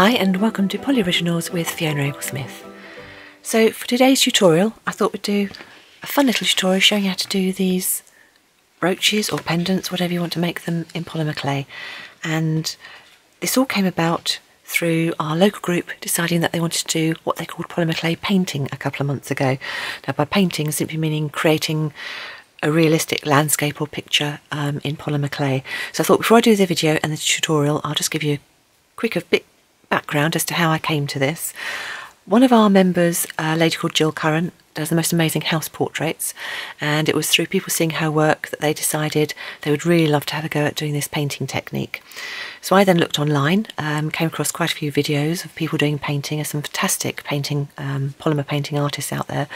Hi and welcome to PolyOriginals with Fiona Abel-Smith. So for today's tutorial I thought we'd do a fun little tutorial showing you how to do these brooches or pendants, whatever you want to make them, in polymer clay. And this all came about through our local group deciding that they wanted to do what they called polymer clay painting a couple of months ago. Now by painting simply meaning creating a realistic landscape or picture in polymer clay. So I thought before I do the video and the tutorial I'll just give you a quick bit background as to how I came to this. One of our members, a lady called Jill Curran, does the most amazing house portraits, and it was through people seeing her work that they decided they would really love to have a go at doing this painting technique. So I then looked online, came across quite a few videos of people doing painting. There's some fantastic painting, polymer painting artists out there.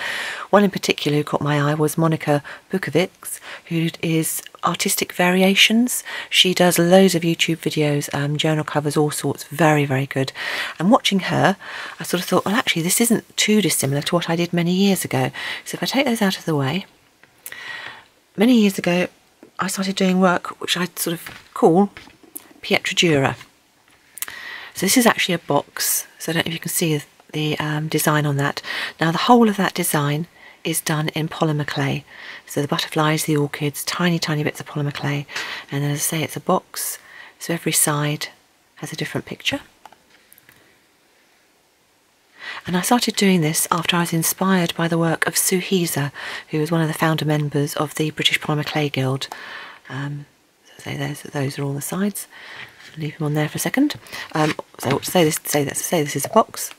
One in particular who caught my eye was Monica Bukovics, who is Artistic Variations. She does loads of YouTube videos, journal covers, all sorts, very, very good. And watching her, I sort of thought, well actually this isn't too dissimilar to what I did many years ago. So if I take those out of the way, many years ago I started doing work which I sort of call Pietra Dura. So this is actually a box, so I don't know if you can see the design on that. Now the whole of that design is done in polymer clay. So the butterflies, the orchids, tiny bits of polymer clay, and as I say it's a box, so every side has a different picture. And I started doing this after I was inspired by the work of Sue Heeser, who was one of the founder members of the British Polymer Clay Guild. So those are all the sides. I'll leave them on there for a second. So what to say this is a box.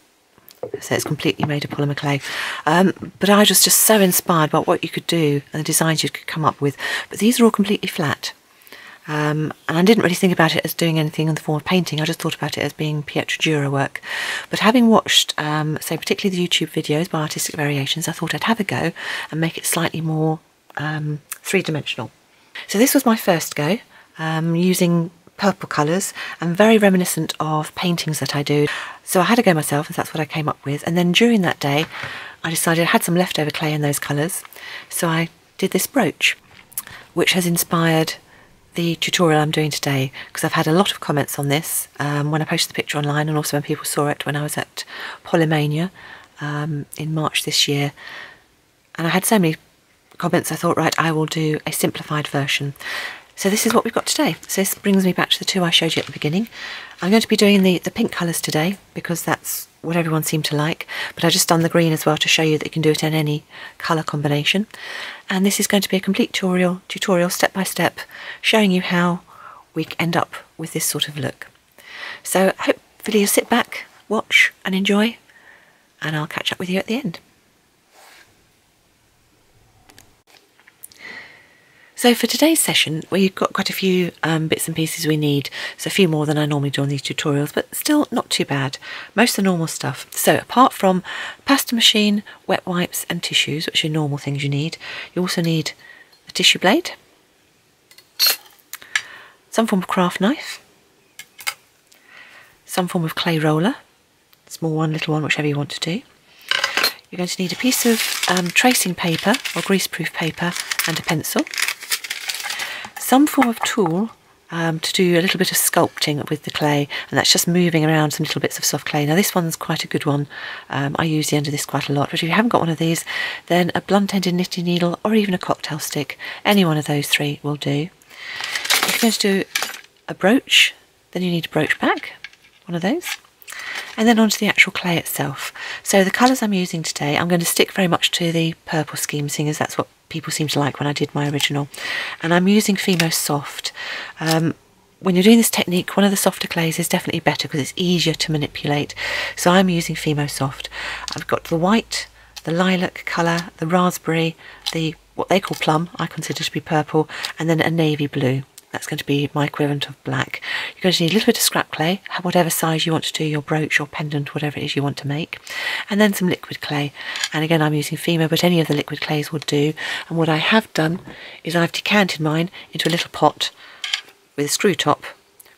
So it's completely made of polymer clay. But I was just so inspired by what you could do and the designs you could come up with. But these are all completely flat. And I didn't really think about it as doing anything in the form of painting. I just thought about it as being Pietra Dura work. But having watched, say particularly the YouTube videos by Artistic Variations, I thought I'd have a go and make it slightly more three-dimensional. So this was my first go, using purple colours and very reminiscent of paintings that I do. So I had a go myself, and that's what I came up with. And then during that day I decided I had some leftover clay in those colours, so I did this brooch, which has inspired the tutorial I'm doing today, because I've had a lot of comments on this when I posted the picture online, and also when people saw it when I was at Polymania in March this year. And I had so many comments I thought, right, I will do a simplified version. So this is what we've got today. So this brings me back to the two I showed you at the beginning. I'm going to be doing the pink colours today because that's what everyone seemed to like, but I've just done the green as well to show you that you can do it in any colour combination. And this is going to be a complete tutorial step by step, showing you how we end up with this sort of look. So hopefully you'll sit back, watch and enjoy, and I'll catch up with you at the end. So for today's session, we've got quite a few bits and pieces we need, so a few more than I normally do on these tutorials, but still not too bad. Most of the normal stuff. So apart from pasta machine, wet wipes and tissues, which are normal things you need, you also need a tissue blade, some form of craft knife, some form of clay roller, small one, little one, whichever you want to do. You're going to need a piece of tracing paper or greaseproof paper and a pencil. Some form of tool to do a little bit of sculpting with the clay, and that's just moving around some little bits of soft clay. Now this one's quite a good one. I use the end of this quite a lot, but if you haven't got one of these, then a blunt-ended knitting needle or even a cocktail stick, any one of those three will do. If you're going to do a brooch, then you need a brooch back, one of those. And then onto the actual clay itself. So the colours I'm using today, I'm going to stick very much to the purple scheme, seeing as that's what people seem to like when I did my original. And I'm using Fimo Soft. When you're doing this technique, one of the softer clays is definitely better because it's easier to manipulate. So I'm using Fimo Soft. I've got the white, the lilac colour, the raspberry, the what they call plum, I consider to be purple, and then a navy blue. That's going to be my equivalent of black. You're going to need a little bit of scrap clay, whatever size you want to do your brooch or pendant, whatever it is you want to make, and then some liquid clay. And again, I'm using Fimo, but any of the liquid clays will do. And what I have done is I've decanted mine into a little pot with a screw top,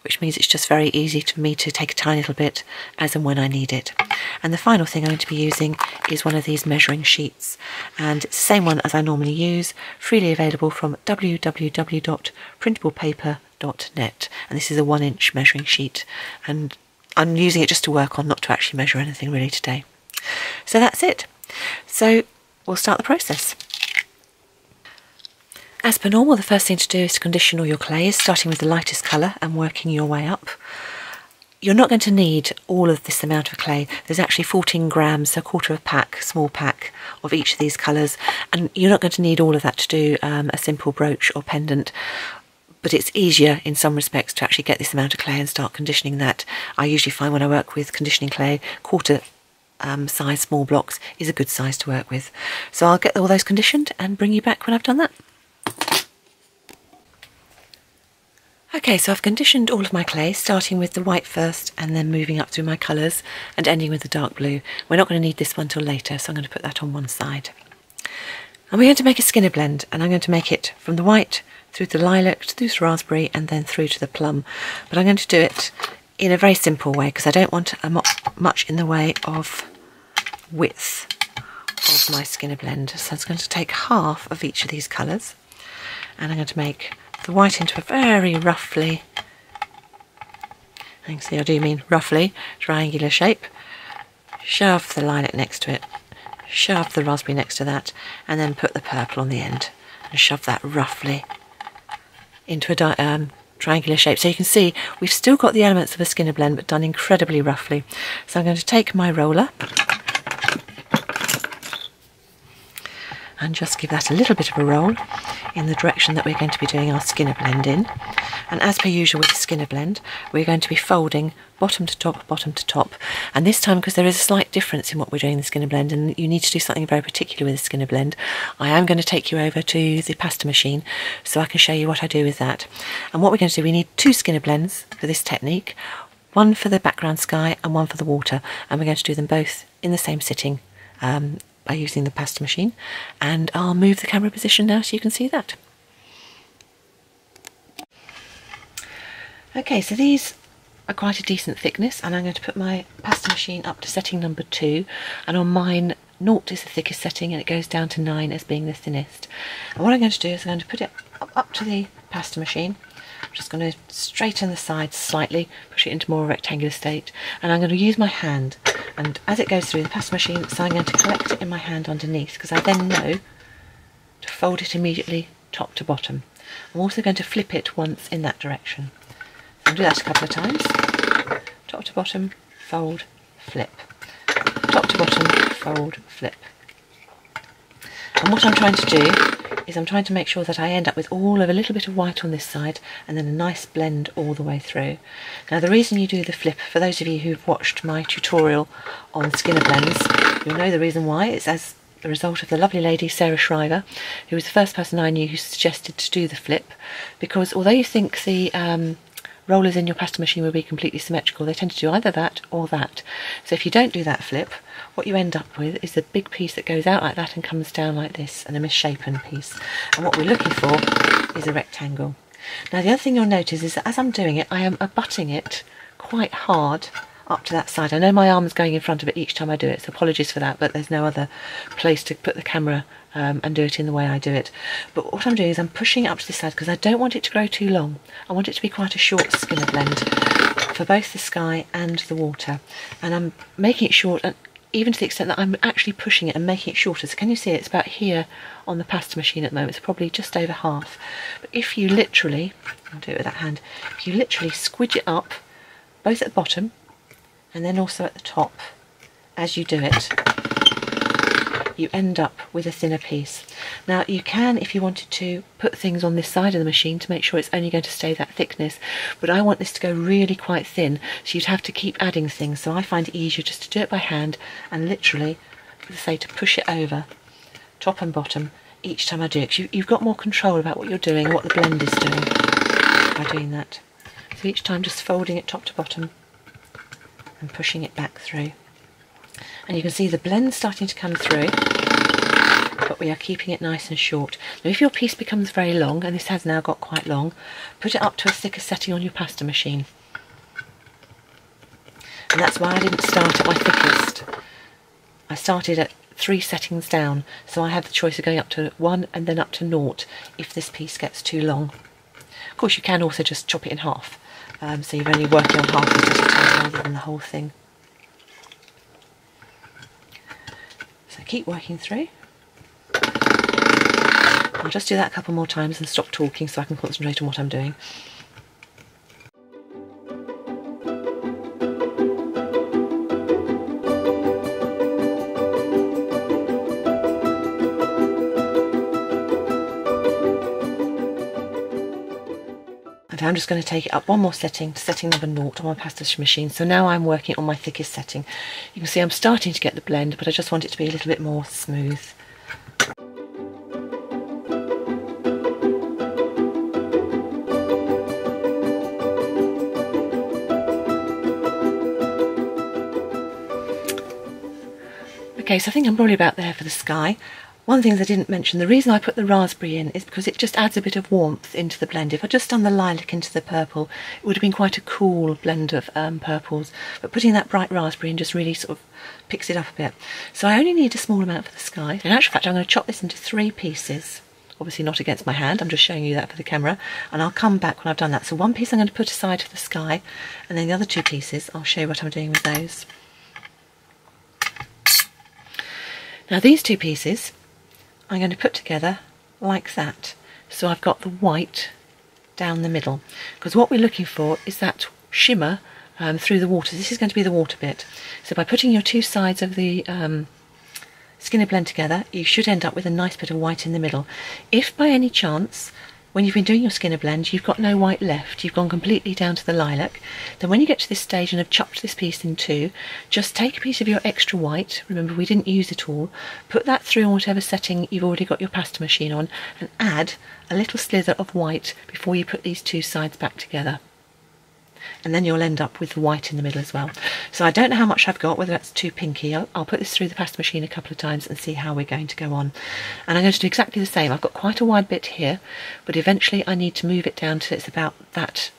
which means it's just very easy for me to take a tiny little bit as and when I need it. And the final thing I'm going to be using is one of these measuring sheets, and it's the same one as I normally use, freely available from www.printablepaper.net, and this is a 1-inch measuring sheet, and I'm using it just to work on, not to actually measure anything really today. So that's it. So we'll start the process. As per normal, the first thing to do is to condition all your clays, starting with the lightest colour and working your way up. You're not going to need all of this amount of clay. There's actually 14 grams, so a quarter of a pack, small pack of each of these colours, and you're not going to need all of that to do a simple brooch or pendant, but it's easier in some respects to actually get this amount of clay and start conditioning that. I usually find when I work with conditioning clay, quarter size small blocks is a good size to work with. So I'll get all those conditioned and bring you back when I've done that. Okay, so I've conditioned all of my clay, starting with the white first and then moving up through my colours and ending with the dark blue. We're not going to need this one till later, so I'm going to put that on one side. And we're going to make a Skinner blend, and I'm going to make it from the white through the lilac, through the raspberry and then through to the plum. But I'm going to do it in a very simple way because I don't want much in the way of width of my Skinner blend. So I'm going to take half of each of these colours and I'm going to make the white into a very roughly, you can see I do mean roughly, triangular shape. Shove the lilac next to it, shove the raspberry next to that, and then put the purple on the end and shove that roughly into a triangular shape. So you can see we've still got the elements of a Skinner blend but done incredibly roughly. So I'm going to take my roller and just give that a little bit of a roll in the direction that we're going to be doing our Skinner blend in. And as per usual with the Skinner blend, we're going to be folding bottom to top, and this time, because there is a slight difference in what we're doing in the Skinner blend and you need to do something very particular with the Skinner blend, I am going to take you over to the pasta machine so I can show you what I do with that. And what we're going to do, we need 2 Skinner blends for this technique, one for the background sky and one for the water, and we're going to do them both in the same sitting by using the pasta machine. And I'll move the camera position now so you can see that. Okay, so these are quite a decent thickness, and I'm going to put my pasta machine up to setting number 2, and on mine 0 is the thickest setting and it goes down to 9 as being the thinnest. And what I'm going to do is I'm going to put it up to the pasta machine. I'm just going to straighten the sides slightly, push it into more rectangular state, and I'm going to use my hand, and as it goes through the pasta machine, so I'm going to collect it in my hand underneath because I then know to fold it immediately top to bottom. I'm also going to flip it once in that direction. I'll do that a couple of times. Top to bottom, fold, flip. Top to bottom, fold, flip. And what I'm trying to do is I'm trying to make sure that I end up with all of a little bit of white on this side and then a nice blend all the way through. Now the reason you do the flip, for those of you who've watched my tutorial on Skinner blends, you'll know the reason why. It's as a result of the lovely lady Sarah Shriver, who was the first person I knew who suggested to do the flip, because although you think the rollers in your pasta machine will be completely symmetrical, they tend to do either that or that. So if you don't do that flip, what you end up with is a big piece that goes out like that and comes down like this, and a misshapen piece. And what we're looking for is a rectangle. Now the other thing you'll notice is that as I'm doing it, I am abutting it quite hard up to that side. I know my arm is going in front of it each time I do it, so apologies for that, but there's no other place to put the camera and do it in the way I do it. But what I'm doing is I'm pushing it up to this side because I don't want it to grow too long. I want it to be quite a short Skinner blend for both the sky and the water. And I'm making it short, and even to the extent that I'm actually pushing it and making it shorter. So can you see it's about here on the pasta machine at the moment, it's probably just over half. But if you literally, I'll do it with that hand, if you literally squidge it up, both at the bottom and then also at the top, as you do it, you end up with a thinner piece. Now you can, if you wanted to, put things on this side of the machine to make sure it's only going to stay that thickness, but I want this to go really quite thin, so you'd have to keep adding things. So I find it easier just to do it by hand and literally, as I say, to push it over top and bottom each time I do it. You've got more control about what you're doing and what the blend is doing by doing that. So each time just folding it top to bottom and pushing it back through. And you can see the blend starting to come through, but we are keeping it nice and short. Now if your piece becomes very long, and this has now got quite long, put it up to a thicker setting on your pasta machine. And that's why I didn't start at my thickest. I started at 3 settings down, so I had the choice of going up to 1 and then up to 0 if this piece gets too long. Of course you can also just chop it in half, so you're only working on half of it at a time rather than the whole thing. So keep working through. I'll just do that a couple more times and stop talking so I can concentrate on what I'm doing. And I'm just going to take it up one more setting to setting number 0 on my pasta machine. So now I'm working on my thickest setting. You can see I'm starting to get the blend, but I just want it to be a little bit more smooth. Okay, so I think I'm probably about there for the sky. One thing I didn't mention, the reason I put the raspberry in is because it just adds a bit of warmth into the blend. If I'd just done the lilac into the purple, it would have been quite a cool blend of purples. But putting that bright raspberry in just really sort of picks it up a bit. So I only need a small amount for the sky. In actual fact, I'm going to chop this into 3 pieces. Obviously not against my hand, I'm just showing you that for the camera. And I'll come back when I've done that. So one piece I'm going to put aside for the sky, and then the other 2 pieces, I'll show you what I'm doing with those. Now these 2 pieces I'm going to put together like that. So I've got the white down the middle, because what we're looking for is that shimmer through the water. This is going to be the water bit. So by putting your 2 sides of the Skinner blend together, you should end up with a nice bit of white in the middle. If by any chance, when you've been doing your Skinner blend, you've got no white left, you've gone completely down to the lilac, then when you get to this stage and have chopped this piece in 2, just take a piece of your extra white, remember we didn't use it all, put that through on whatever setting you've already got your pasta machine on, and add a little slither of white before you put these 2 sides back together. And then you'll end up with the white in the middle as well. So I don't know how much I've got, whether that's too pinky. I'll put this through the pasta machine a couple of times and see how we're going to go on. And I'm going to do exactly the same. I've got quite a wide bit here, but eventually I need to move it down to it's about that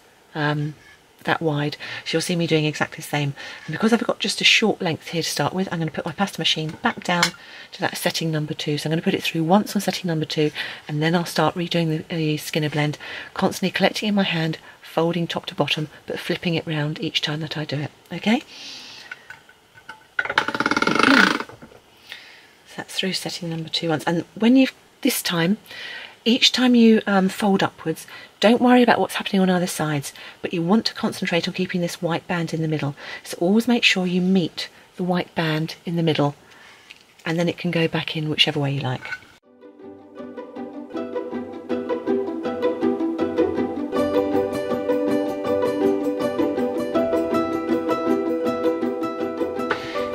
wide. So you'll see me doing exactly the same. And because I've got just a short length here to start with, I'm going to put my pasta machine back down to that setting number 2. So I'm going to put it through once on setting number 2, and then I'll start redoing the Skinner blend, constantly collecting in my hand, folding top to bottom, but flipping it round each time that I do it. Okay? So that's through setting number 2 once. And when you've, this time, each time you fold upwards, don't worry about what's happening on either sides, but you want to concentrate on keeping this white band in the middle. So always make sure you meet the white band in the middle, and then it can go back in whichever way you like.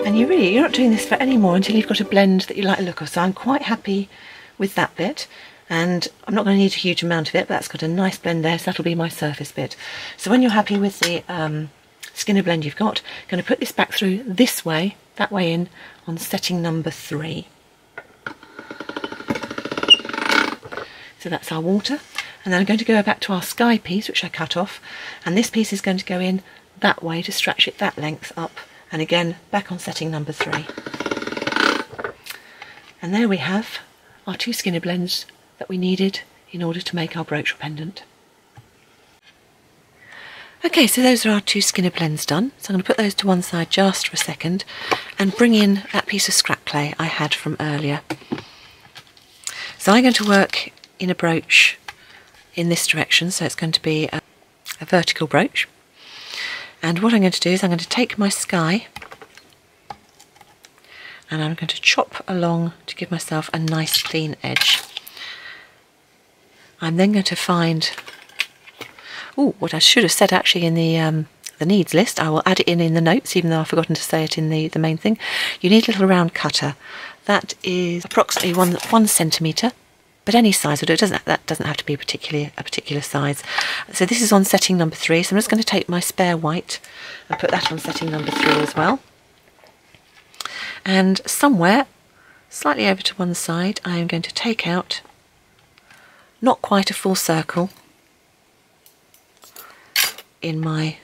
And you're not doing this for any more until you've got a blend that you like the look of. So I'm quite happy with that bit, and I'm not going to need a huge amount of it, but that's got a nice blend there, so that'll be my surface bit. So when you're happy with the Skinner blend you've got, I'm going to put this back through this way, that way in, on setting number 3. So that's our water, and then I'm going to go back to our sky piece, which I cut off, and this piece is going to go in that way to stretch it that length up. And again, back on setting number 3. And there we have our 2 Skinner blends that we needed in order to make our brooch or pendant. Okay, so those are our 2 Skinner blends done. So I'm going to put those to one side just for a second and bring in that piece of scrap clay I had from earlier. So I'm going to work in a brooch in this direction, so it's going to be a vertical brooch. And what I'm going to do is I'm going to take my sky and I'm going to chop along to give myself a nice clean edge. I'm then going to find, what I should have said actually in the needs list, I will add it in the notes, even though I've forgotten to say it in the main thing. You need a little round cutter. That is approximately one centimetre. But any size will do. That doesn't have to be a particular size. So this is on setting number 3. So I'm just going to take my spare white and put that on setting number 3 as well. And somewhere, slightly over to one side, I am going to take out not quite a full circle in my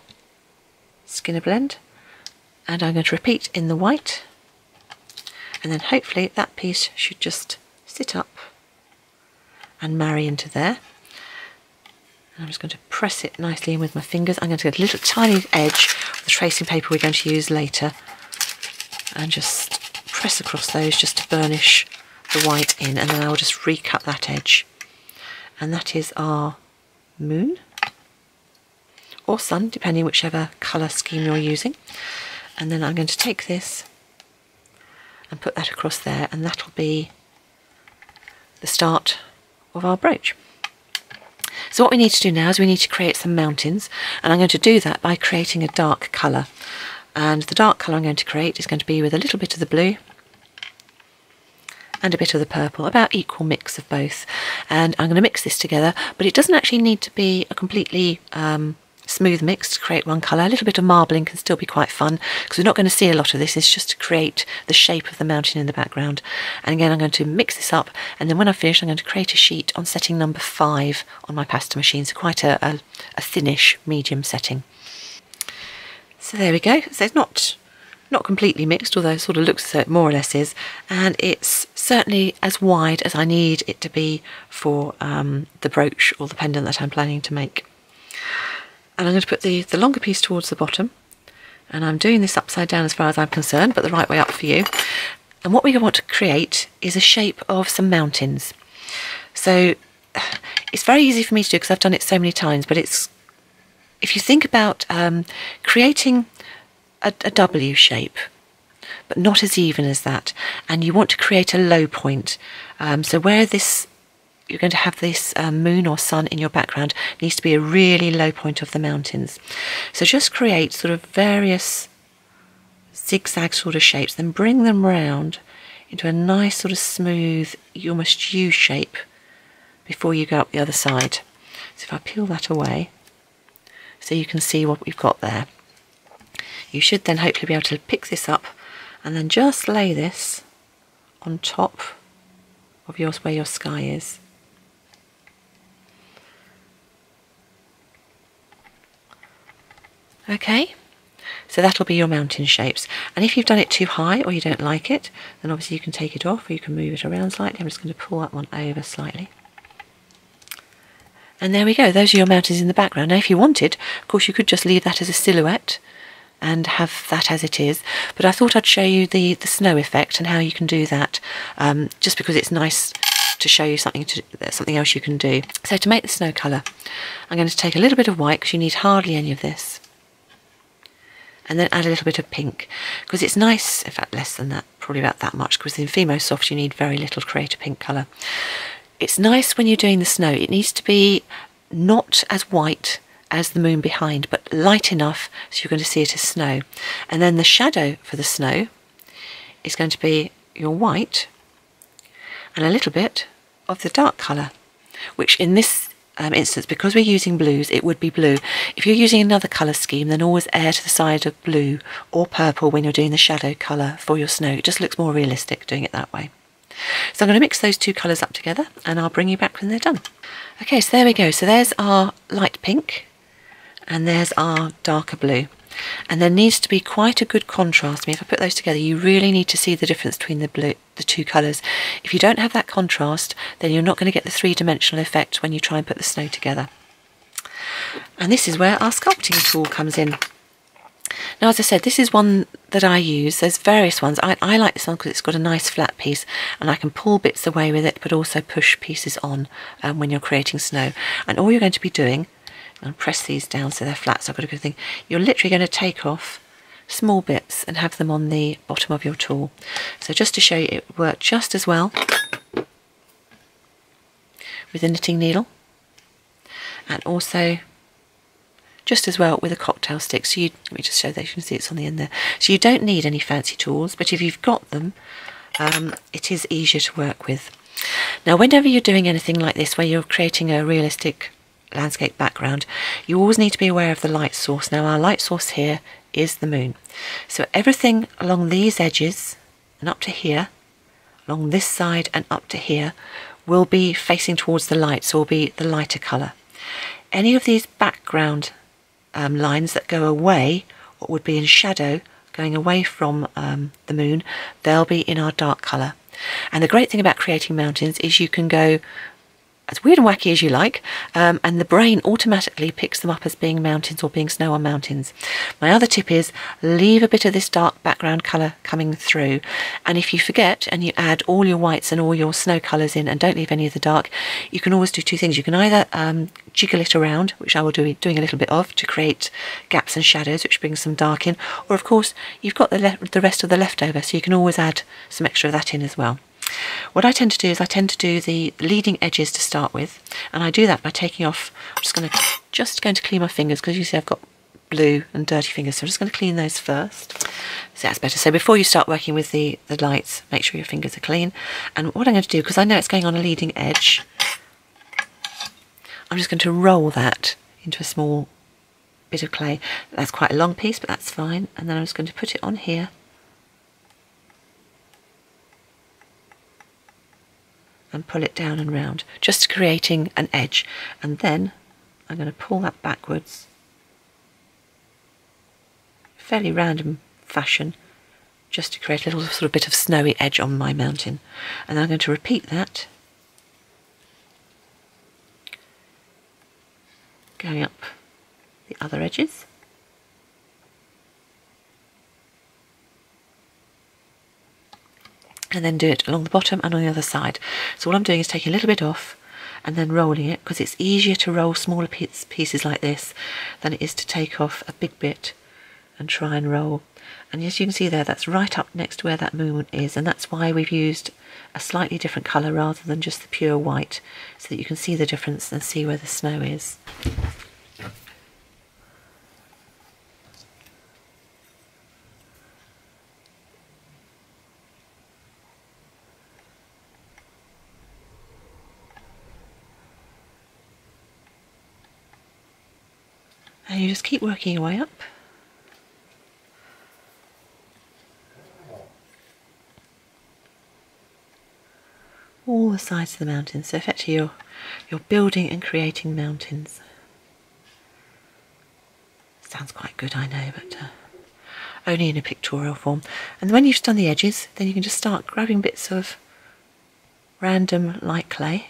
Skinner blend. And I'm going to repeat in the white. And then hopefully that piece should just sit up and marry into there. And I'm just going to press it nicely in with my fingers. I'm going to get a little tiny edge of the tracing paper we're going to use later and just press across those just to burnish the white in, and then I'll just recut that edge. And that is our moon or sun, depending whichever colour scheme you're using. And then I'm going to take this and put that across there, and that'll be the start of our brooch. So what we need to do now is we need to create some mountains, and I'm going to do that by creating a dark colour. And the dark colour I'm going to create is going to be with a little bit of the blue and a bit of the purple, about equal mix of both. And I'm going to mix this together, but it doesn't actually need to be a completely smooth mix to create one colour. A little bit of marbling can still be quite fun, because we're not going to see a lot of this. It's just to create the shape of the mountain in the background. And again, I'm going to mix this up, and then when I've finished, I'm going to create a sheet on setting number 5 on my pasta machine, so quite a thinnish medium setting. So there we go. So it's not completely mixed, although it sort of looks as though it more or less is, and it's certainly as wide as I need it to be for the brooch or the pendant that I'm planning to make. And I'm going to put the longer piece towards the bottom, and I'm doing this upside down as far as I'm concerned, but the right way up for you. And what we want to create is a shape of some mountains. So it's very easy for me to do because I've done it so many times, but it's, if you think about creating a W shape, but not as even as that, and you want to create a low point, so where this you're going to have this moon or sun in your background needs to be a really low point of the mountains. So just create sort of various zigzag sort of shapes, then bring them round into a nice sort of smooth, almost U shape before you go up the other side. So if I peel that away, so you can see what we've got there. You should then hopefully be able to pick this up and then just lay this on top of where your sky is. Okay, so that'll be your mountain shapes. And if you've done it too high or you don't like it, then obviously you can take it off or you can move it around slightly. I'm just going to pull that one over slightly. And there we go, those are your mountains in the background. Now if you wanted, of course you could just leave that as a silhouette and have that as it is, but I thought I'd show you the snow effect and how you can do that, just because it's nice to show you something else you can do. So to make the snow colour, I'm going to take a little bit of white, because you need hardly any of this, and then add a little bit of pink, because it's nice, in fact less than that, probably about that much, because in Fimo Soft you need very little to create a pink colour. It's nice when you're doing the snow, it needs to be not as white as the moon behind, but light enough so you're going to see it as snow. And then the shadow for the snow is going to be your white and a little bit of the dark colour, which in this instance, because we're using blues, it would be blue. If you're using another colour scheme, then always err to the side of blue or purple when you're doing the shadow colour for your snow. It just looks more realistic doing it that way. So I'm going to mix those two colours up together and I'll bring you back when they're done. Okay, so there we go. So there's our light pink and there's our darker blue. And there needs to be quite a good contrast. I mean, if I put those together, you really need to see the difference between the two colours. If you don't have that contrast, then you're not going to get the three-dimensional effect when you try and put the snow together. And this is where our sculpting tool comes in. Now, as I said, this is one that I use. There's various ones. I like this one because it's got a nice flat piece and I can pull bits away with it, but also push pieces on when you're creating snow. And all you're going to be doing, and press these down so they're flat, so I've got a good thing, you're literally going to take off small bits and have them on the bottom of your tool. So just to show you, it worked just as well with a knitting needle and also just as well with a cocktail stick. So let me just show that, you can see it's on the end there. So you don't need any fancy tools, but if you've got them, it is easier to work with. Now, whenever you're doing anything like this, where you're creating a realistic landscape background, you always need to be aware of the light source. Now, our light source here is the moon. So everything along these edges and up to here, along this side and up to here, will be facing towards the light, so will be the lighter colour. Any of these background lines that go away, or would be in shadow, going away from the moon, they'll be in our dark colour. And the great thing about creating mountains is you can go as weird and wacky as you like, and the brain automatically picks them up as being mountains or being snow on mountains. My other tip is leave a bit of this dark background colour coming through, and if you forget and you add all your whites and all your snow colours in and don't leave any of the dark, you can always do two things. You can either jiggle it around, which I will be doing a little bit of, to create gaps and shadows, which brings some dark in, or of course you've got the rest of the leftover, so you can always add some extra of that in as well. What I tend to do is I tend to do the leading edges to start with, and I do that by taking off. I'm just going to clean my fingers, because you see I've got blue and dirty fingers, so I'm just going to clean those first. So that's better. So before you start working with the lights, make sure your fingers are clean. And what I'm going to do, because I know it's going on a leading edge, I'm just going to roll that into a small bit of clay. That's quite a long piece, but that's fine. And then I'm just going to put it on here. And pull it down and round, just creating an edge. And then I'm going to pull that backwards, fairly random fashion, just to create a little sort of bit of snowy edge on my mountain. And then I'm going to repeat that, going up the other edges. And then do it along the bottom and on the other side. So all I'm doing is taking a little bit off and then rolling it, because it's easier to roll smaller pieces like this than it is to take off a big bit and try and roll. And as you can see there, that's right up next to where that movement is, and that's why we've used a slightly different colour rather than just the pure white, so that you can see the difference and see where the snow is. And you just keep working your way up. All the sides of the mountains. So effectively you're building and creating mountains. Sounds quite good, I know, but only in a pictorial form. And when you've done the edges, then you can just start grabbing bits of random light clay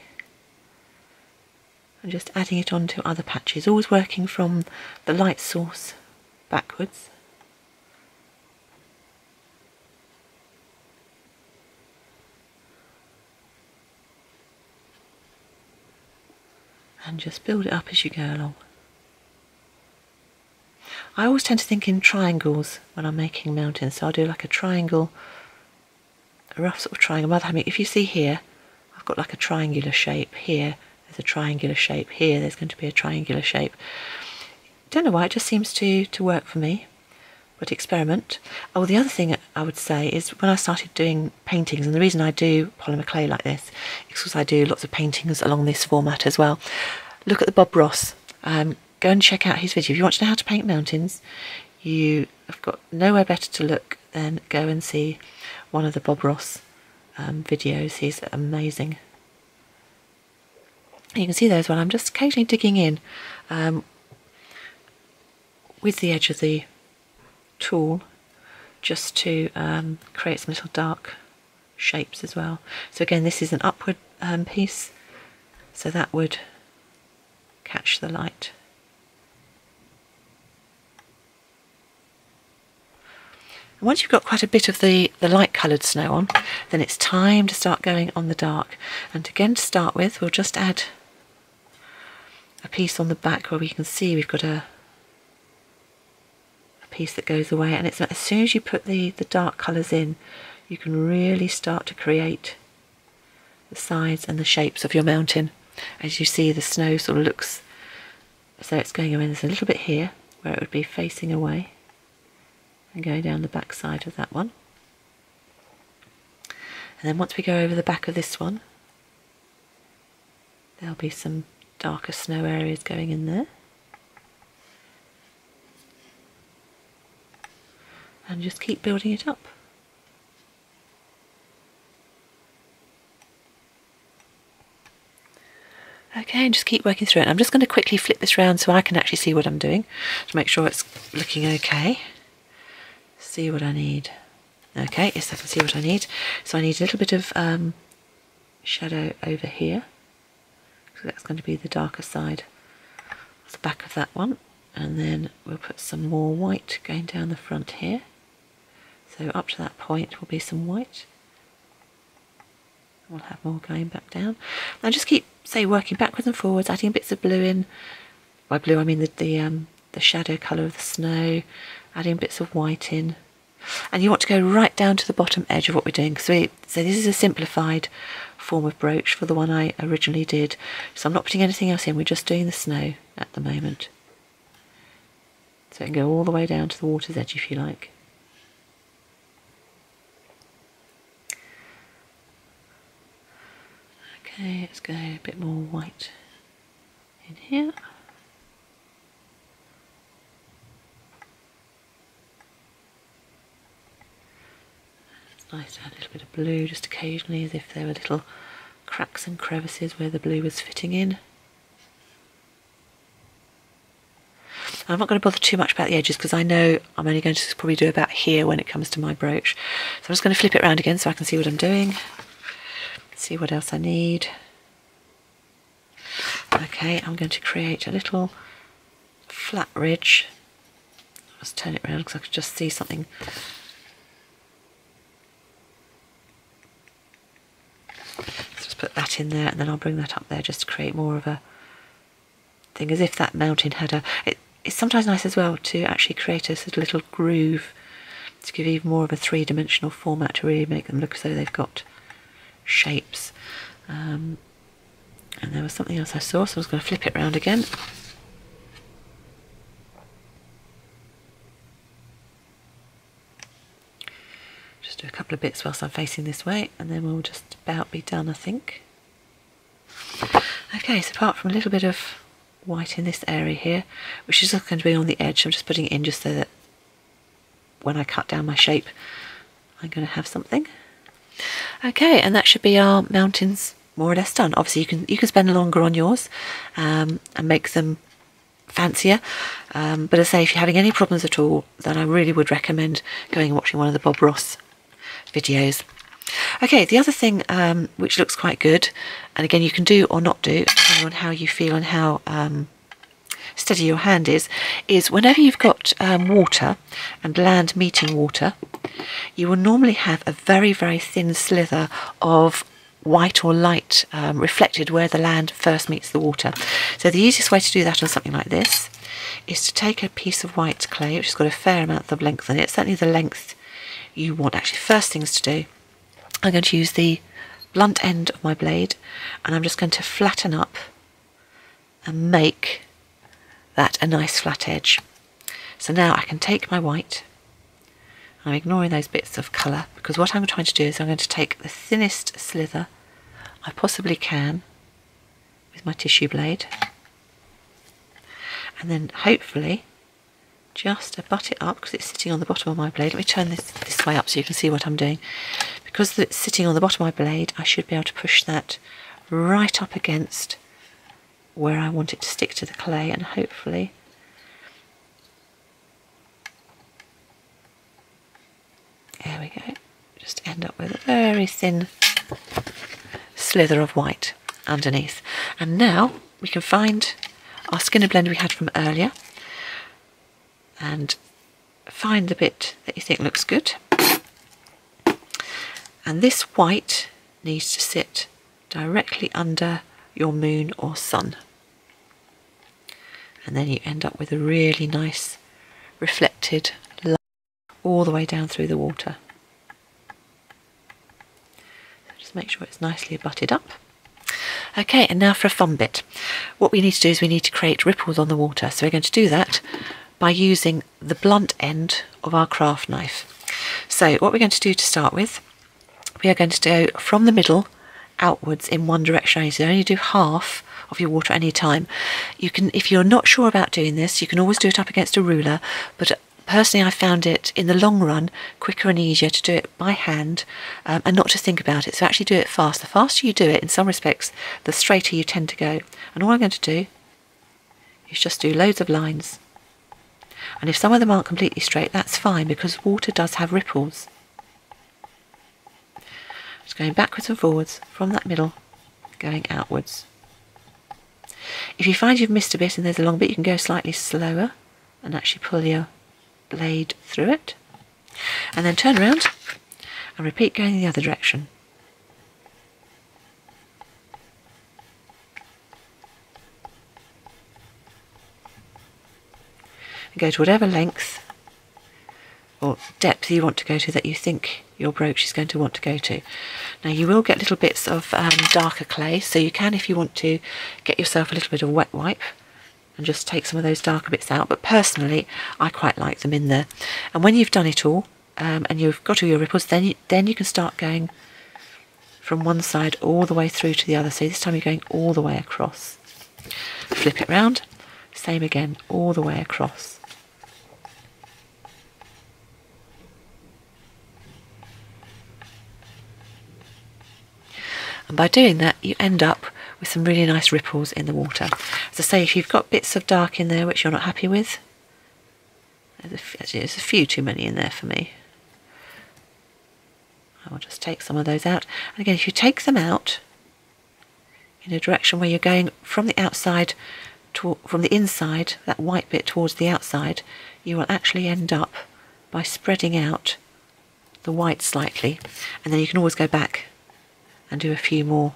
and just adding it onto other patches, always working from the light source backwards. And just build it up as you go along. I always tend to think in triangles when I'm making mountains, so I'll do like a triangle, a rough sort of triangle. I mean, if you see here, I've got like a triangular shape here. There's a triangular shape here, there's going to be a triangular shape. Don't know why, it just seems to work for me, but experiment. Oh, the other thing I would say is when I started doing paintings, and the reason I do polymer clay like this is because I do lots of paintings along this format as well. Look at the Bob Ross. Go and check out his video. If you want to know how to paint mountains, you have got nowhere better to look than go and see one of the Bob Ross videos. He's amazing. You can see there as well, I'm just occasionally digging in with the edge of the tool just to create some little dark shapes as well. So again, this is an upward piece, so that would catch the light. And once you've got quite a bit of the light coloured snow on, then it's time to start going on the dark. And again, to start with, we'll just add a piece on the back where we can see we've got a piece that goes away, and it's as soon as you put the dark colours in, you can really start to create the sides and the shapes of your mountain. As you see, the snow sort of looks as though it's going away. There's a little bit here where it would be facing away and going down the back side of that one. And then once we go over the back of this one, there'll be some darker snow areas going in there. And just keep building it up. Okay, and just keep working through it. I'm just going to quickly flip this around so I can actually see what I'm doing, to make sure it's looking okay. See what I need. Okay, yes, I can see what I need. So I need a little bit of shadow over here, because that's going to be the darker side. That's the back of that one, and then we'll put some more white going down the front here. So up to that point will be some white. We'll have more going back down. And just keep, say, working backwards and forwards, adding bits of blue in. By blue I mean the shadow colour of the snow, adding bits of white in. And you want to go right down to the bottom edge of what we're doing. So this is a simplified form of brooch for the one I originally did. So I'm not putting anything else in, we're just doing the snow at the moment. So it can go all the way down to the water's edge if you like. Okay, let's go a bit more white in here. It's nice to add a little bit of blue just occasionally, as if there were little cracks and crevices where the blue was fitting in. I'm not going to bother too much about the edges because I know I'm only going to probably do about here when it comes to my brooch. So I'm just going to flip it around again so I can see what I'm doing. See what else I need. Okay, I'm going to create a little flat ridge. Let's turn it around because I could just see something. Let's just put that in there, and then I'll bring that up there just to create more of a thing, as if that mountain had a... It's sometimes nice as well to actually create a sort of little groove to give even more of a three-dimensional format to really make them look as though they've got shapes. And there was something else I saw, so I was going to flip it around again. Just do a couple of bits whilst I'm facing this way, and then we'll just about be done, I think. Okay, so apart from a little bit of white in this area here, which is going to be on the edge, I'm just putting it in just so that when I cut down my shape I'm going to have something. Okay, and that should be our mountains more or less done. Obviously you can spend longer on yours and make them fancier, but as I say, if you're having any problems at all, then I really would recommend going and watching one of the Bob Ross videos. Okay, the other thing which looks quite good, and again you can do or not do depending on how you feel and how steady your hand is whenever you've got water and land meeting water, you will normally have a very, very thin slither of white or light reflected where the land first meets the water. So the easiest way to do that on something like this is to take a piece of white clay, which has got a fair amount of length on it, certainly the length you want. Actually, first things to do, I'm going to use the blunt end of my blade, and I'm just going to flatten up and make that a nice flat edge. So now I can take my white, I'm ignoring those bits of colour, because what I'm trying to do is I'm going to take the thinnest slither I possibly can with my tissue blade, and then hopefully just butt it up because it's sitting on the bottom of my blade. Let me turn this way up so you can see what I'm doing. Because it's sitting on the bottom of my blade, I should be able to push that right up against where I want it to stick to the clay, and hopefully there we go, just end up with a very thin slither of white underneath. And now we can find our skin and blend we had from earlier and find the bit that you think looks good. And this white needs to sit directly under your moon or sun. And then you end up with a really nice reflected line all the way down through the water. So just make sure it's nicely butted up. Okay, and now for a fun bit. What we need to do is we need to create ripples on the water. So we're going to do that by using the blunt end of our craft knife. So what we're going to do to start with, we are going to go from the middle outwards in one direction only. So only do half of your water at any time. You can, if you're not sure about doing this, you can always do it up against a ruler, but personally I found it in the long run quicker and easier to do it by hand and not to think about it. So actually do it fast. The faster you do it, in some respects, the straighter you tend to go. And all I'm going to do is just do loads of lines. And if some of them aren't completely straight, that's fine, because water does have ripples. Just going backwards and forwards from that middle, going outwards. If you find you've missed a bit and there's a long bit, you can go slightly slower and actually pull your blade through it. And then turn around and repeat going in the other direction. And go to whatever length or depth you want to go to that you think your brooch is going to want to go to. Now you will get little bits of darker clay, so you can, if you want to, get yourself a little bit of wet wipe and just take some of those darker bits out, but personally I quite like them in there. And when you've done it all and you've got all your ripples, then you can start going from one side all the way through to the other. So this time you're going all the way across. Flip it round, same again, all the way across. And by doing that, you end up with some really nice ripples in the water. As I say, if you've got bits of dark in there which you're not happy with, there's a few too many in there for me. I will just take some of those out. And again, if you take them out in a direction where you're going from the outside, from the inside, that white bit towards the outside, you will actually end up by spreading out the white slightly. And then you can always go back and do a few more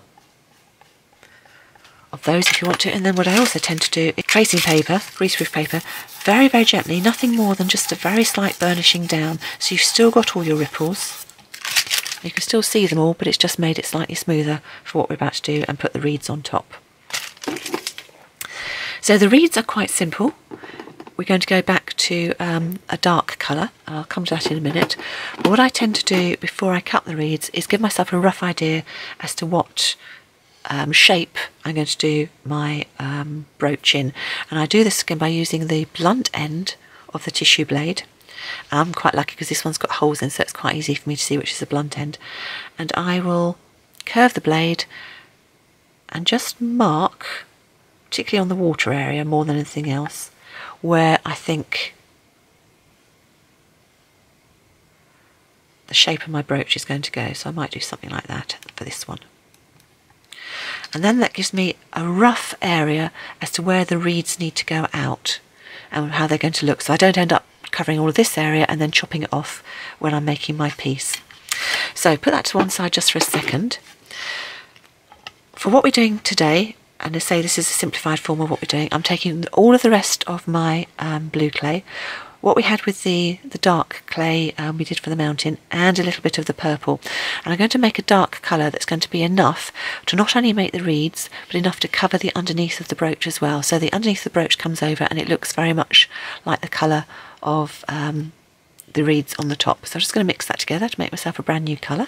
of those if you want to. And then what I also tend to do is tracing paper, greaseproof paper, very, very gently, nothing more than just a very slight burnishing down, so you've still got all your ripples. You can still see them all, but it's just made it slightly smoother for what we're about to do and put the reeds on top. So the reeds are quite simple. We're going to go back to a dark colour. I'll come to that in a minute. But what I tend to do before I cut the reeds is give myself a rough idea as to what shape I'm going to do my brooch in. And I do this again by using the blunt end of the tissue blade. I'm quite lucky because this one's got holes in, so it's quite easy for me to see which is the blunt end. And I will curve the blade and just mark, particularly on the water area more than anything else, where I think the shape of my brooch is going to go. So I might do something like that for this one. And then that gives me a rough area as to where the reeds need to go out and how they're going to look. So I don't end up covering all of this area and then chopping it off when I'm making my piece. So put that to one side just for a second. For what we're doing today, and to say this is a simplified form of what we're doing, I'm taking all of the rest of my blue clay, what we had with the dark clay we did for the mountain, and a little bit of the purple. And I'm going to make a dark colour that's going to be enough to not only make the reeds, but enough to cover the underneath of the brooch as well. So the underneath of the brooch comes over and it looks very much like the colour of the reeds on the top. So I'm just going to mix that together to make myself a brand new colour.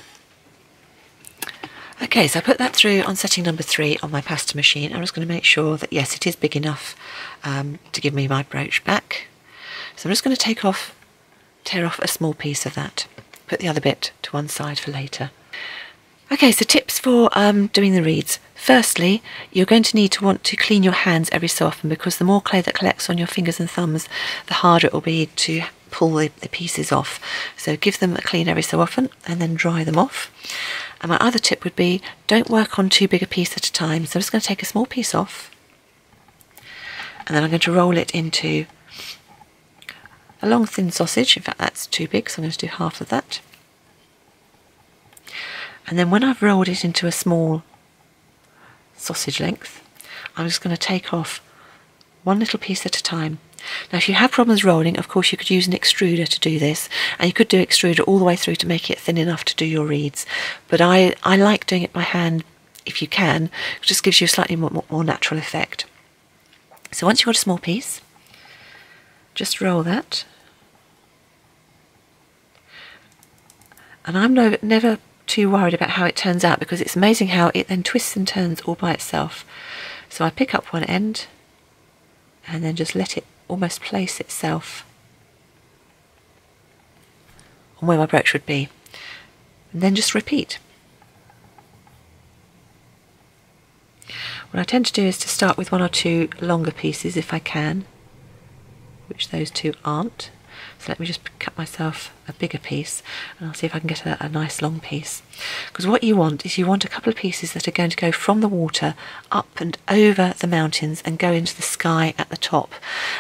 Okay, so I put that through on setting number 3 on my pasta machine. I'm just going to make sure that, yes, it is big enough to give me my brooch back. So I'm just going to tear off a small piece of that. Put the other bit to one side for later. Okay, so tips for doing the reeds. Firstly, you're going to want to clean your hands every so often, because the more clay that collects on your fingers and thumbs, the harder it will be to pull the pieces off. So give them a clean every so often and then dry them off. And my other tip would be, don't work on too big a piece at a time. So I'm just going to take a small piece off and then I'm going to roll it into a long thin sausage. In fact, that's too big, so I'm going to do half of that. And then when I've rolled it into a small sausage length, I'm just going to take off one little piece at a time. Now, if you have problems rolling, of course you could use an extruder to do this, and you could do extruder all the way through to make it thin enough to do your reeds. But I like doing it by hand if you can. It just gives you a slightly more natural effect. So once you've got a small piece, just roll that. And I'm never too worried about how it turns out, because it's amazing how it then twists and turns all by itself. So I pick up one end and then just let it almost place itself on where my brooch would be, and then just repeat. What I tend to do is to start with one or two longer pieces if I can, which those two aren't, So let me just cut myself a bigger piece, and I'll see if I can get a nice long piece. Because what you want is you want a couple of pieces that are going to go from the water up and over the mountains and go into the sky at the top.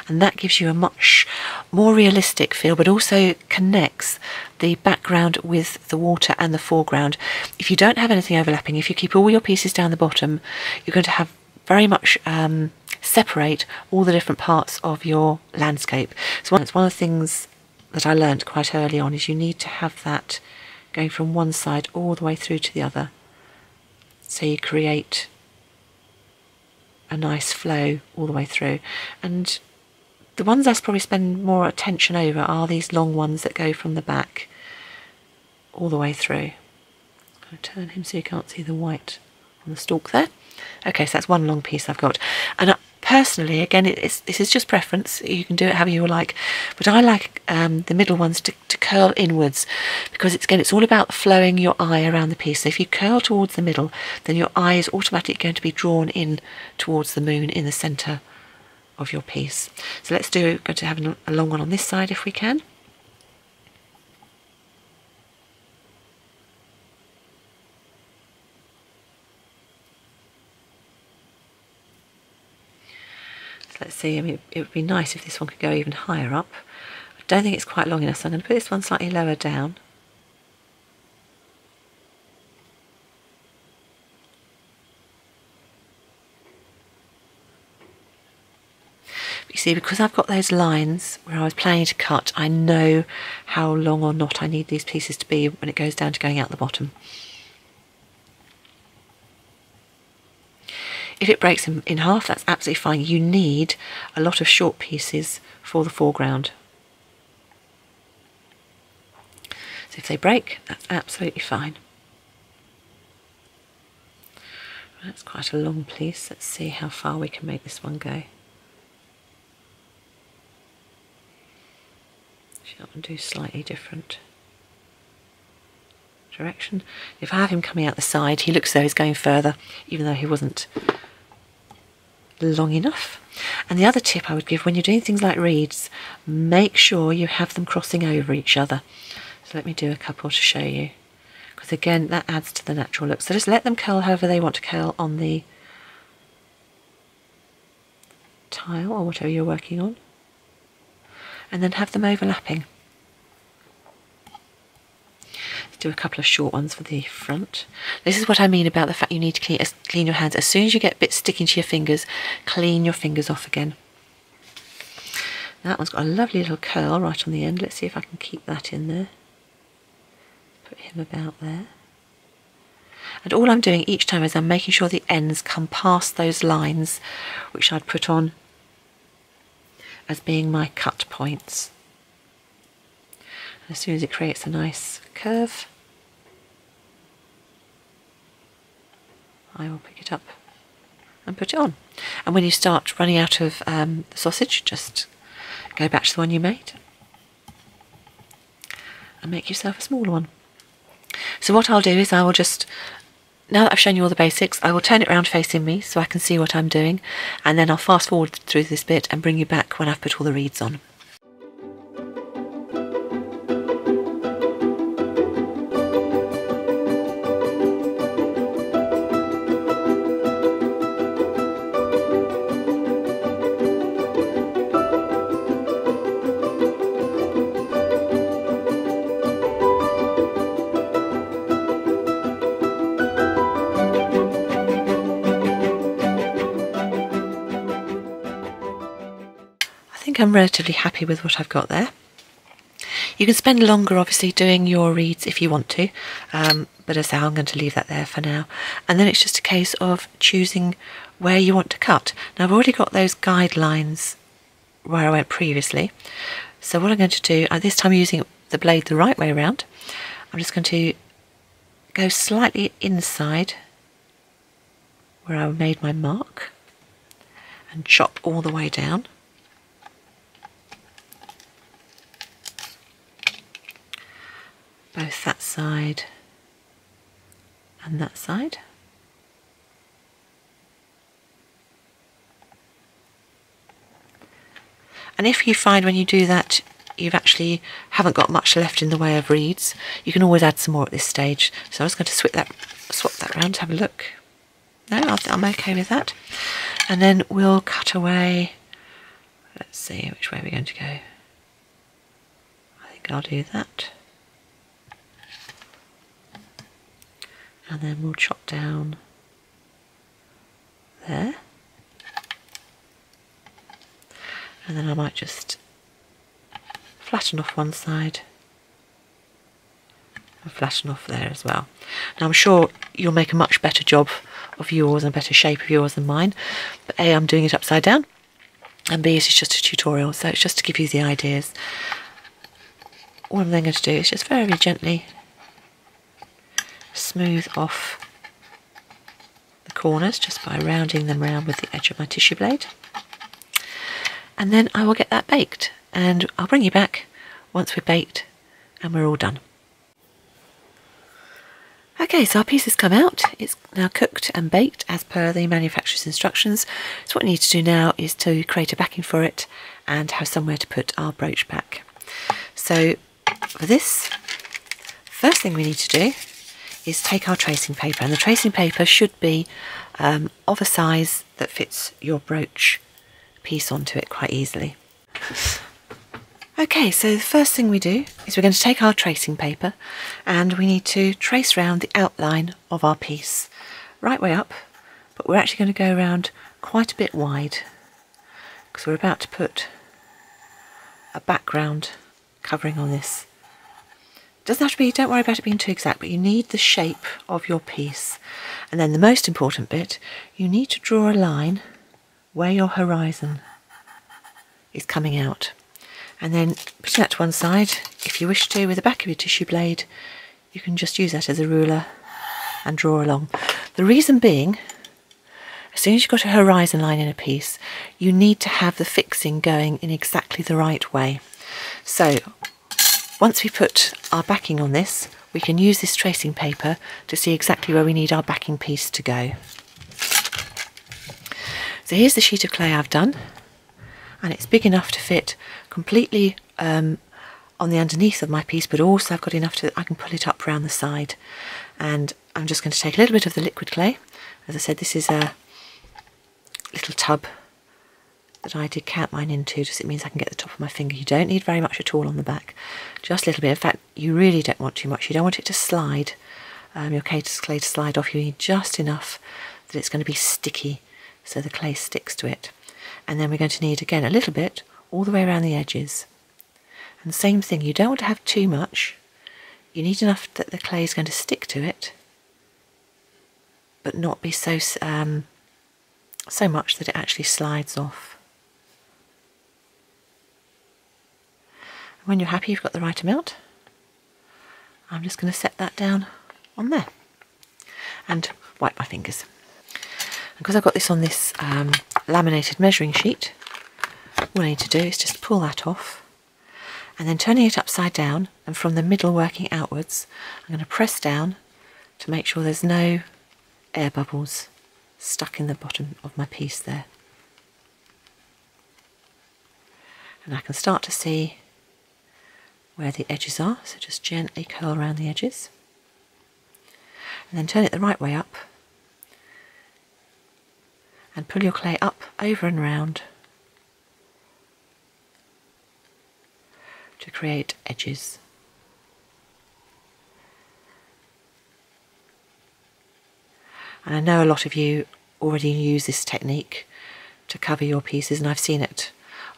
And that gives you a much more realistic feel, but also connects the background with the water and the foreground. If you don't have anything overlapping, if you keep all your pieces down the bottom, you're going to have very much separate all the different parts of your landscape. So it's one of the things that I learned quite early on is you need to have that going from one side all the way through to the other. So you create a nice flow all the way through. And the ones I probably spend more attention over are these long ones that go from the back all the way through. I'm going to turn him so you can't see the white on the stalk there. Okay, so that's one long piece I've got. And personally, again, this is just preference. You can do it however you like. But I like the middle ones to curl inwards, because it's all about flowing your eye around the piece. So if you curl towards the middle, then your eye is automatically going to be drawn in towards the moon in the centre of your piece. So let's go to have a long one on this side if we can. So let's see, I mean, it would be nice if this one could go even higher up. I don't think it's quite long enough, so I'm going to put this one slightly lower down. You see, because I've got those lines where I was planning to cut, I know how long or not I need these pieces to be when it goes down to going out the bottom. If it breaks in half, that's absolutely fine. You need a lot of short pieces for the foreground. So if they break, that's absolutely fine. That's quite a long piece. Let's see how far we can make this one go. Shall we do slightly different direction? If I have him coming out the side, he looks as though he's going further, even though he wasn't long enough. And the other tip I would give when you're doing things like reeds, make sure you have them crossing over each other. So let me do a couple to show you, because again that adds to the natural look. So just let them curl however they want to curl on the tile or whatever you're working on, and then have them overlapping. Let's do a couple of short ones for the front. This is what I mean about the fact you need to clean your hands. As soon as you get bits sticking to your fingers, clean your fingers off again. That one's got a lovely little curl right on the end. Let's see if I can keep that in there. Put him about there. And all I'm doing each time is I'm making sure the ends come past those lines which I'd put on as being my cut points. And as soon as it creates a nice curve, I will pick it up and put it on. And when you start running out of the sausage, just go back to the one you made and make yourself a smaller one. So what I'll do is I will just, now that I've shown you all the basics, I will turn it around facing me so I can see what I'm doing, and then I'll fast forward through this bit and bring you back when I've put all the reeds on. I'm relatively happy with what I've got there. You can spend longer obviously doing your reeds if you want to, but as I say, I'm going to leave that there for now, and then it's just a case of choosing where you want to cut. Now I've already got those guidelines where I went previously, so what I'm going to do, this time using the blade the right way around, I'm just going to go slightly inside where I made my mark and chop all the way down. Both that side and that side. And if you find when you do that you've actually haven't got much left in the way of reeds, you can always add some more at this stage. So I'm just going to swap that round to have a look. No, I'm okay with that. And then we'll cut away. Let's see which way we're going to go. I think I'll do that. And then we'll chop down there. And then I might just flatten off one side and flatten off there as well. Now I'm sure you'll make a much better job of yours and a better shape of yours than mine, but A, I'm doing it upside down, and B, it's just a tutorial, so it's just to give you the ideas. All I'm then going to do is just very gently smooth off the corners just by rounding them round with the edge of my tissue blade. And then I will get that baked, and I'll bring you back once we're baked and we're all done. Okay, so our piece has come out. It's now cooked and baked as per the manufacturer's instructions. So what we need to do now is to create a backing for it and have somewhere to put our brooch back. So for this, first thing we need to do is take our tracing paper, and the tracing paper should be of a size that fits your brooch piece onto it quite easily. Okay, so the first thing we do is we're going to take our tracing paper and we need to trace round the outline of our piece right way up, but we're actually going to go around quite a bit wide because we're about to put a background covering on this. It doesn't have to be, don't worry about it being too exact, but you need the shape of your piece. And then the most important bit, you need to draw a line where your horizon is coming out. And then putting that to one side, if you wish to, with the back of your tissue blade, you can just use that as a ruler and draw along. The reason being, as soon as you've got a horizon line in a piece, you need to have the fixing going in exactly the right way. So once we put our backing on this, we can use this tracing paper to see exactly where we need our backing piece to go. So here's the sheet of clay I've done, and it's big enough to fit completely on the underneath of my piece, but also I've got enough I can pull it up around the side. And I'm just going to take a little bit of the liquid clay. As I said, this is a little tub that I did count mine into, just it means I can get the top of my finger. You don't need very much at all on the back, just a little bit. In fact, you really don't want too much. You don't want it to slide, your clay to slide off. You need just enough that it's going to be sticky, so the clay sticks to it. And then we're going to need, again, a little bit all the way around the edges. And the same thing, you don't want to have too much. You need enough that the clay is going to stick to it, but not be so much that it actually slides off. When you're happy you've got the right amount, I'm just going to set that down on there and wipe my fingers. And because I've got this on this laminated measuring sheet, all I need to do is just pull that off, and then turning it upside down and from the middle working outwards, I'm going to press down to make sure there's no air bubbles stuck in the bottom of my piece there. And I can start to see where the edges are, so just gently curl around the edges. And then turn it the right way up and pull your clay up, over and round to create edges. And I know a lot of you already use this technique to cover your pieces, and I've seen it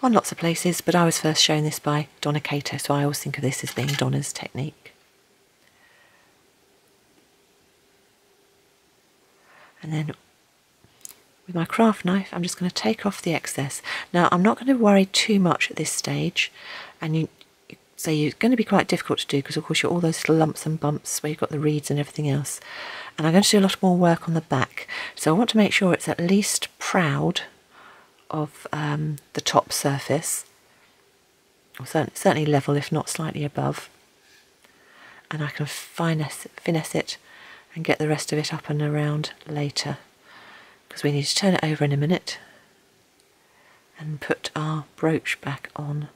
on lots of places, but I was first shown this by Donna Cato, so I always think of this as being Donna's technique. And then with my craft knife, I'm just going to take off the excess. Now, I'm not going to worry too much at this stage, and so you're going to be quite difficult to do because, of course, you're all those little lumps and bumps where you've got the reeds and everything else. And I'm going to do a lot more work on the back, so I want to make sure it's at least proud of the top surface, or certainly level, if not slightly above. And I can finesse it and get the rest of it up and around later, because we need to turn it over in a minute, and and put our brooch back on.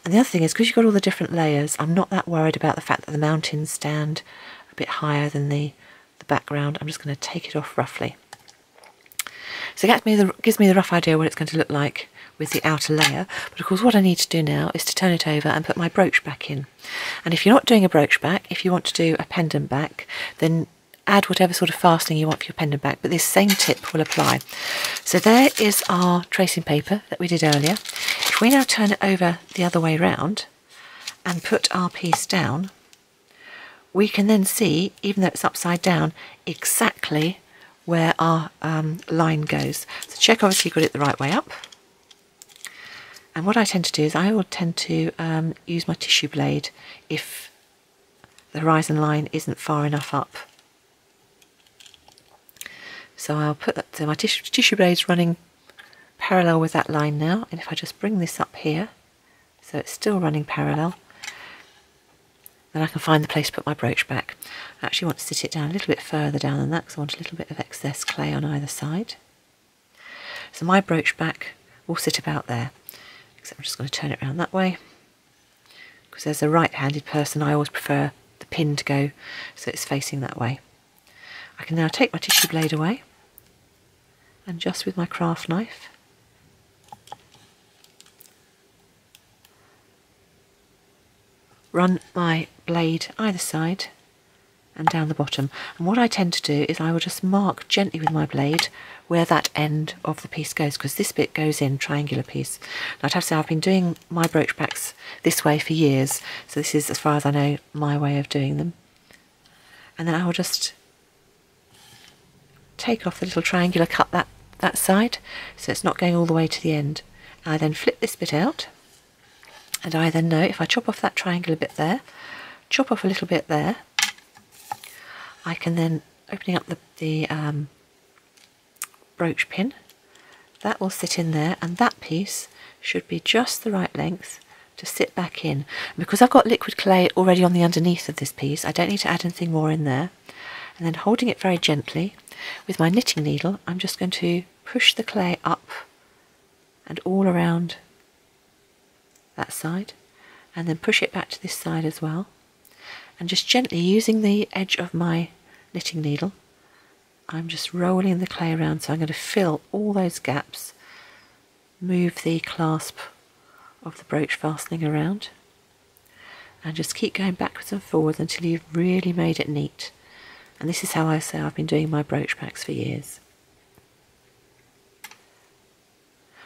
And the other thing is, because you've got all the different layers, I'm not that worried about the fact that the mountains stand a bit higher than the background. I'm just going to take it off roughly. So it gives me the rough idea what it's going to look like with the outer layer. But of course what I need to do now is to turn it over and put my brooch back in. And if you're not doing a brooch back, if you want to do a pendant back, then add whatever sort of fastening you want for your pendant back, but this same tip will apply. So there is our tracing paper that we did earlier. If we now turn it over the other way round and put our piece down, we can then see, even though it's upside down, exactly where our line goes. So check obviously you got it the right way up. And what I tend to do is I will tend to use my tissue blade if the horizon line isn't far enough up. So I'll put that, so my tissue blade's running parallel with that line now, and if I just bring this up here, so it's still running parallel, then I can find the place to put my brooch back. I actually want to sit it down a little bit further down than that because I want a little bit of excess clay on either side. So my brooch back will sit about there, except I'm just going to turn it around that way, because as a right-handed person I always prefer the pin to go so it's facing that way. I can now take my tissue blade away and just with my craft knife run my blade either side and down the bottom. And what I tend to do is I will just mark gently with my blade where that end of the piece goes, because this bit goes in, triangular piece. Now I'd have to say I've been doing my brooch backs this way for years, so this is, as far as I know, my way of doing them. And then I will just take off the little triangular cut that side, so it's not going all the way to the end. I then flip this bit out, and I then know if I chop off that triangular bit there, chop off a little bit there, I can then, opening up the brooch pin, that will sit in there, and that piece should be just the right length to sit back in. And because I've got liquid clay already on the underneath of this piece, I don't need to add anything more in there. And then holding it very gently with my knitting needle, I'm just going to push the clay up and all around that side, and then push it back to this side as well, and just gently using the edge of my knitting needle, I'm just rolling the clay around. So I'm going to fill all those gaps, move the clasp of the brooch fastening around, and just keep going backwards and forwards until you've really made it neat. And this is how I say I've been doing my brooch backs for years.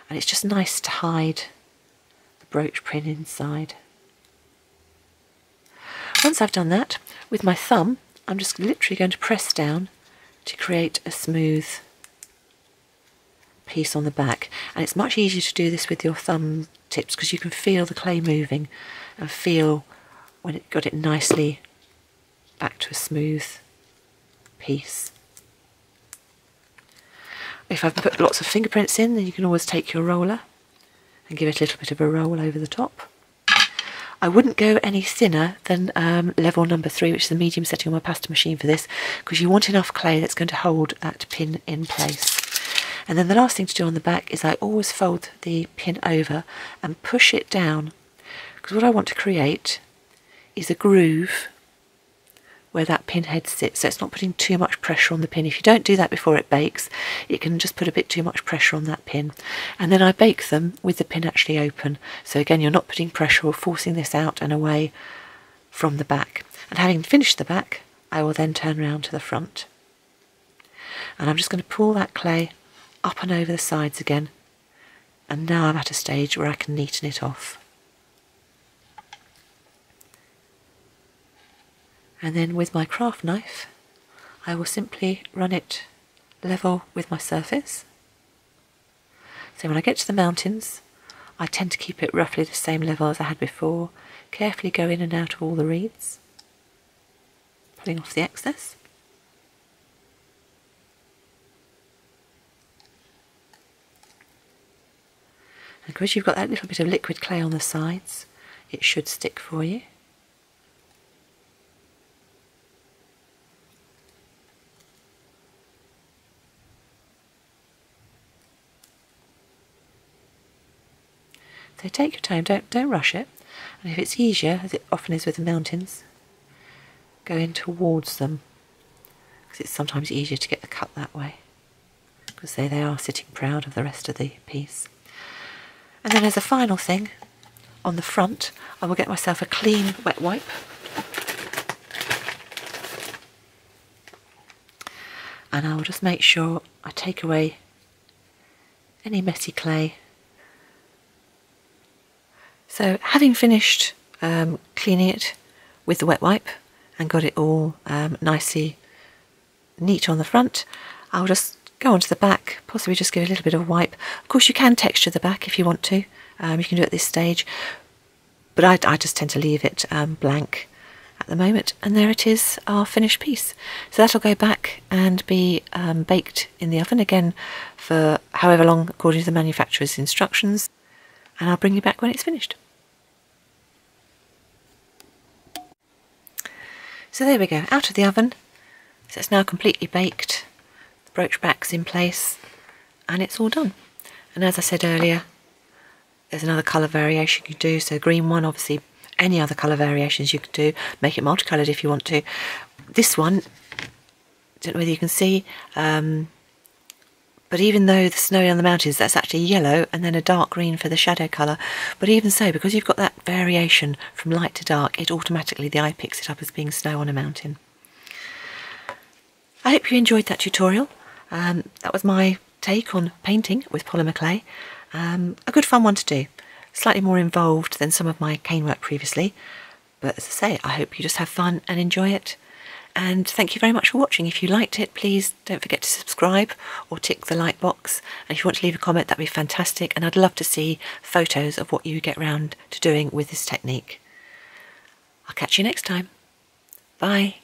And it's just nice to hide the brooch pin inside. Once I've done that, with my thumb, I'm just literally going to press down to create a smooth piece on the back. And it's much easier to do this with your thumb tips because you can feel the clay moving and feel when it got it nicely back to a smooth piece. If I've put lots of fingerprints in, then you can always take your roller and give it a little bit of a roll over the top. I wouldn't go any thinner than level number 3, which is the medium setting on my pasta machine for this, because you want enough clay that's going to hold that pin in place. And then the last thing to do on the back is I always fold the pin over and push it down, because what I want to create is a groove where that pin head sits, so it's not putting too much pressure on the pin. If you don't do that before it bakes, it can just put a bit too much pressure on that pin. And then I bake them with the pin actually open. So again, you're not putting pressure or forcing this out and away from the back. And having finished the back, I will then turn around to the front. And I'm just going to pull that clay up and over the sides again. And now I'm at a stage where I can neaten it off. And then with my craft knife, I will simply run it level with my surface. So when I get to the mountains, I tend to keep it roughly the same level as I had before, carefully go in and out of all the reeds, pulling off the excess. And because you've got that little bit of liquid clay on the sides, it should stick for you. So take your time, don't rush it. And if it's easier, as it often is with the mountains, go in towards them, because it's sometimes easier to get the cut that way, because they are sitting proud of the rest of the piece. And then as a final thing, on the front, I will get myself a clean wet wipe. And I will just make sure I take away any messy clay. So having finished cleaning it with the wet wipe and got it all nicely neat on the front, I'll just go onto the back, possibly just give it a little bit of a wipe. Of course you can texture the back if you want to, you can do it at this stage, but I just tend to leave it blank at the moment. And there it is, our finished piece. So that'll go back and be baked in the oven again for however long according to the manufacturer's instructions, and I'll bring you back when it's finished. So there we go, out of the oven. So it's now completely baked, the brooch back's in place, and it's all done. And as I said earlier, there's another colour variation you can do, so green one, obviously any other colour variations you could do, make it multicoloured if you want to. This one, don't know whether you can see, but even though the snow on the mountains, that's actually yellow and then a dark green for the shadow colour, but even so, because you've got that variation from light to dark, it automatically, the eye picks it up as being snow on a mountain. I hope you enjoyed that tutorial. That was my take on painting with polymer clay. A good fun one to do. Slightly more involved than some of my cane work previously, but as I say, I hope you just have fun and enjoy it. And thank you very much for watching. If you liked it, please don't forget to subscribe or tick the like box. And if you want to leave a comment, that'd be fantastic. And I'd love to see photos of what you get round to doing with this technique. I'll catch you next time. Bye.